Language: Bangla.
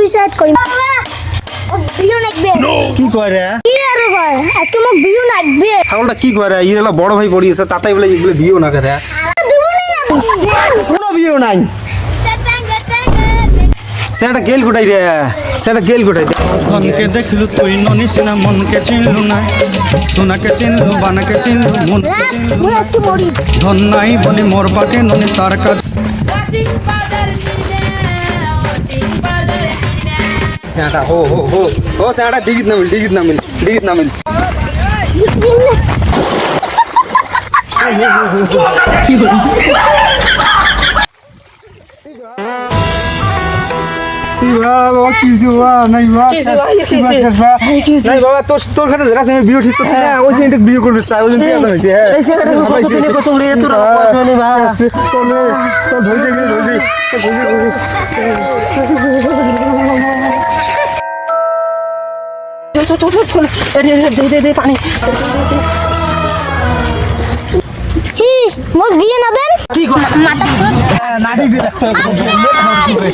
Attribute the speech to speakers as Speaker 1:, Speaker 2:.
Speaker 1: সুইসাইড করি বিয়ে লাগবে
Speaker 2: কি করে
Speaker 1: কি আর কয় আজকে মোক বিয়ে লাগবে
Speaker 2: ছাগলটা কি করে ইরেলা বড় ভাই পড়িয়েছে তাতাই বলে এগুলো বিয়েও না করে কোনো বিয়েও নাই সেটা গেল কোটাই রে সেটা গেল কোটাই
Speaker 3: ধনকে দেখলু তুই ননি সিনা মনকে চিনলু না সোনাকে চিনলু বানাকে চিনলু মনকে চিনলু না।
Speaker 1: আজকে মরি
Speaker 3: ধন নাই বলি মোর পাকে ননি তার কাজ
Speaker 2: সেটা হো হো হো ও সেটা ডিগিত নামিল বাবা কিছু নাই বাবা তোর খাতে যারা আমি বিয়ে ঠিক করছি না ওই সিনটা বিয়ে করবে চাই ওই বিয়ে হয়েছে এই সেটা কতদিনে কত রে তোর পয়সা নেই বা চল ধরে দে পানি
Speaker 1: কি মোক বিয়ে না দেন
Speaker 2: কি
Speaker 1: মাথা
Speaker 2: নাড়ি দিয়ে রাখতে হবে